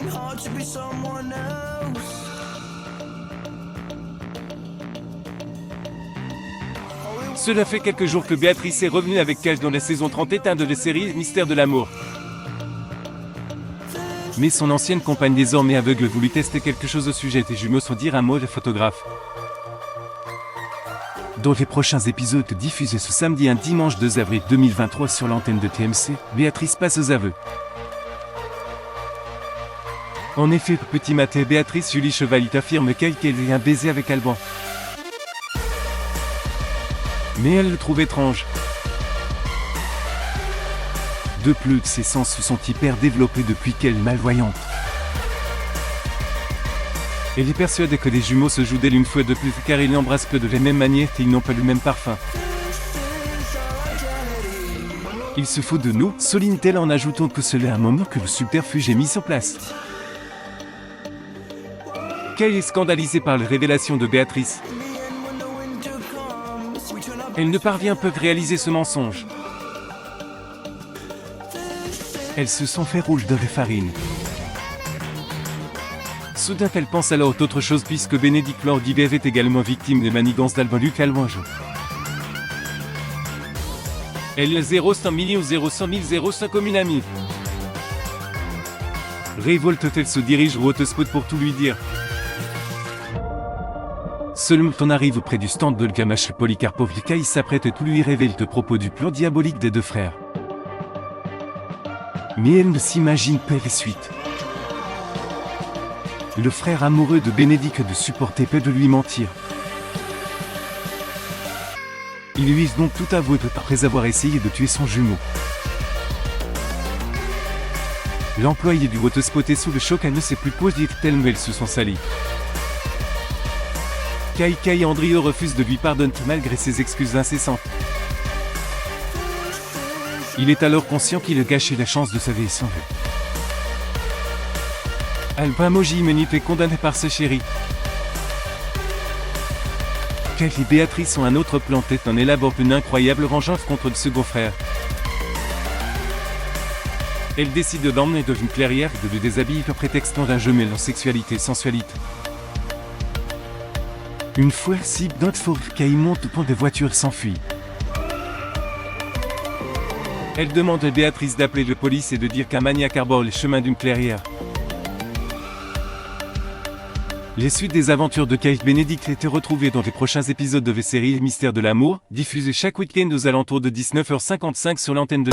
trying hard to be someone else. Cela fait quelques jours que Béatrice est revenue avec Cash dans la saison 31 de la série Mystère de l'amour. Mais son ancienne compagne désormais aveugle voulut tester quelque chose au sujet des jumeaux sans dire un mot de photographe. Dans les prochains épisodes diffusés ce samedi et dimanche 2 avril 2023 sur l'antenne de TMC, Béatrice passe aux aveux. En effet, petit matin, Béatrice Julie Chevalier affirme qu'elle a eu un baiser avec Alban. Mais elle le trouve étrange. De plus, ses sens se sont hyper développés depuis qu'elle est malvoyante. Elle est persuadée que les jumeaux se jouent d'elle une fois de plus car ils n'embrassent que de la même manière et ils n'ont pas le même parfum. Il se fout de nous, souligne-t-elle en ajoutant que cela est un moment que le subterfuge est mis en place. Kay est scandalisée par les révélations de Béatrice. Elle ne parvient pas à réaliser ce mensonge. Elle se sent fait rouge de la farine. Soudain, elle pense alors à autre chose puisque Bénédicte Lordiver est également victime des manigances d'Alban Luc Albanjo. Elle a 0,100 millions 0,100 000 0,5 comme une amie. Révolte-t-elle se dirige au hotspot pour tout lui dire. Seulement on arrive près du stand de Gamache Polikarpov, Kay s'apprête à tout lui révéler à propos du plan diabolique des deux frères. Mais elle ne s'imagine pas les suites. Le frère amoureux de Bénédicte ne supportait pas de lui mentir. Il lui a donc tout avoué après avoir essayé de tuer son jumeau. L'employé du hotspot est sous le choc, elle ne sait plus quoi dire tellement elles se sont salies. Kay et Andrio refuse de lui pardonner malgré ses excuses incessantes. Il est alors conscient qu'il a gâché la chance de sa vie sans vue. Alban Moji Menip est condamné par ses chéris. Kay et Béatrice ont un autre plan tête en élaborant une incroyable vengeance contre le second frère. Elle décide de l'emmener dans une clairière et de le déshabiller en prétextant d'un jeu mêlant sexualité et sensualité. Une fois si dans le forêt, Kay monte au pont de voiture et s'enfuit. Elle demande à Béatrice d'appeler la police et de dire qu'un maniaque arbore les chemins d'une clairière. Les suites des aventures de Kay et Bénédicte étaient retrouvées dans les prochains épisodes de la série Mystère de l'amour, diffusés chaque week-end aux alentours de 19h55 sur l'antenne de